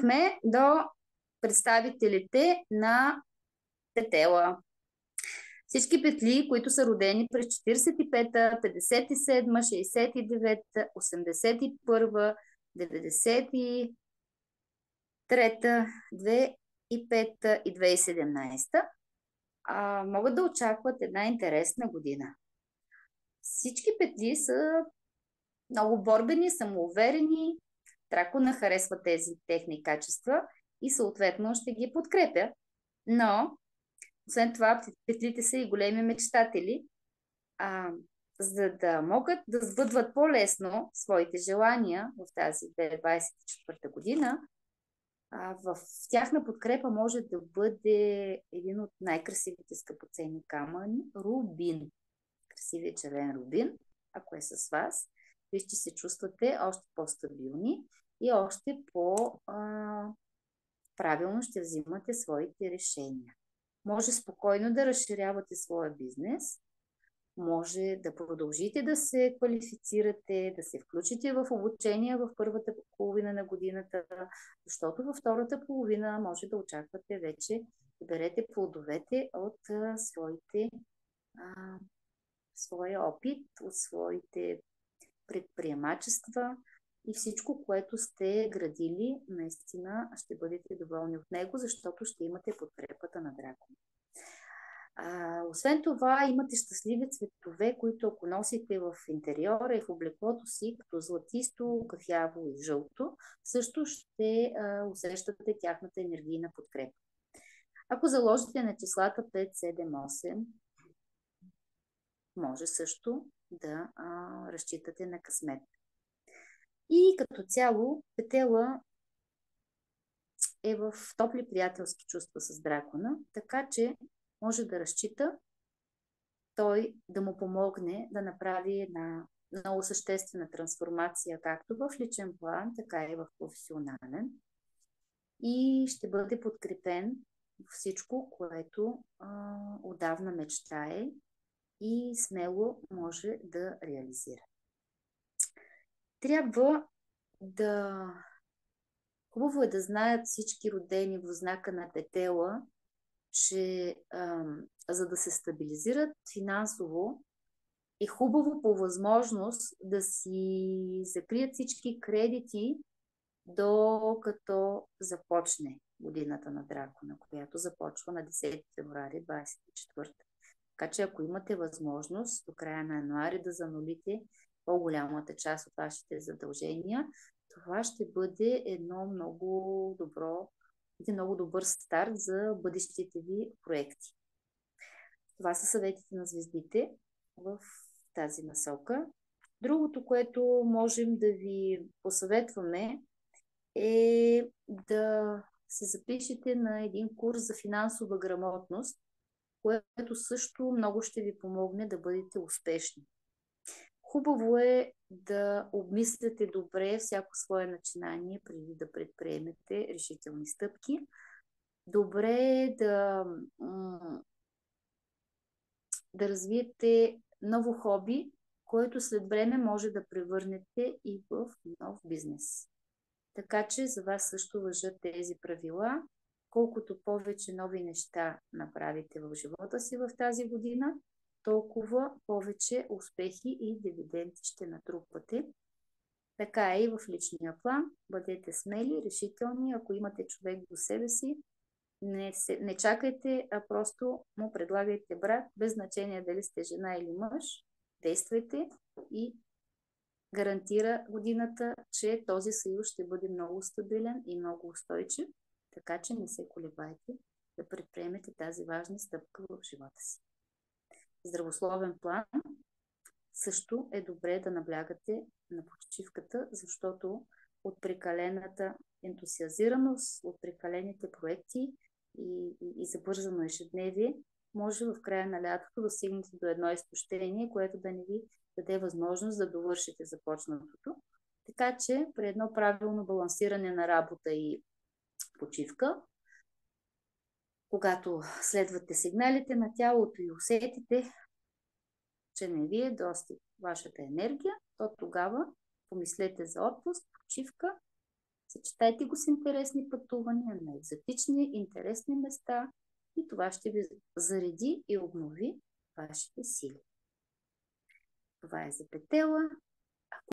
стигнахме до представителите на Петела. Всички петли, които са родени през 45-та, 57-та, 69-та, 81-та, 93-та, 2005-та и 2017-та, могат да очакват една интересна година. Всички петли са много борбени, самоуверени, Дракона харесва тези техни качества и съответно ще ги подкрепя. Но, освен това, петлите са и големи мечтатели, за да могат да сбъдват по-лесно своите желания в тази 2024 година. В тяхна подкрепа може да бъде един от най-красивите скъпоценни камъни – рубин. Красивият червен рубин, ако е с вас, вие ще се чувствате още по-стабилни и още по-правилно ще взимате своите решения. Може спокойно да разширявате своя бизнес, може да продължите да се квалифицирате, да се включите в обучение в първата половина на годината, защото във втората половина може да очаквате вече да берете плодовете от своя опит, от своите предприемачества и всичко, което сте градили, наистина ще бъдете доволни от него, защото ще имате подкрепата на Дракона. Освен това, имате щастливи цветове, които ако носите в интериора и в облеклото си, като златисто, кафяво и жълто, също ще усещате тяхната енергийна подкрепа. Ако заложите на числата 5, 7, 8, може също да разчитате на късмет. И като цяло, Петела е в топли приятелски чувства с Дракона, така че може да разчита той да му помогне да направи една много съществена трансформация, както в личен план, така и в професионален. И ще бъде подкрепен в всичко, което отдавна мечтае и смело може да реализира. Хубаво е да знаят всички родени в знака на Петела, че за да се стабилизират финансово, е хубаво по възможност да си закрият всички кредити, докато започне годината на Дракона, която започва на 10 февруари 2024. Така че ако имате възможност до края на януари да занулите по-голямата част от вашите задължения, това ще бъде един много добър старт за бъдещите ви проекти. Това са съветите на звездите в тази насока. Другото, което можем да ви посъветваме, е да се запишете на един курс за финансова грамотност, което също много ще ви помогне да бъдете успешни. Хубаво е да обмисляте добре всяко свое начинание, преди да предприемете решителни стъпки. Добре е да развиете ново хоби, което след време може да превърнете и в нов бизнес. Така че за вас също важат тези правила. Колкото повече нови неща направите в живота си в тази година, толкова повече успехи и дивиденти ще натрупвате. Така и в личния план. Бъдете смели, решителни. Ако имате човек до себе си, не чакайте, а просто му предлагайте брак, без значение дали сте жена или мъж. Действайте и гарантира годината, че този съюз ще бъде много стабилен и много устойчив, така че не се колебайте да предприемете тази важна стъпка в живота си. В здравословен план също е добре да наблягате на почивката, защото от прекалената ентусиазираност, от прекалените проекти и забързано ежедневие, може в края на лятото да стигнете до едно изтощение, което да не ви даде възможност да довършите започнатото. Така че при едно правилно балансиране на работа и почивка, когато следвате сигналите на тялото и усетите, че не ви е достиг вашата енергия, то тогава помислете за отпуск, почивка Съчетайте го с интересни пътувания на екзотични, интересни места и това ще ви зареди и обнови вашите сили. Това е за петела.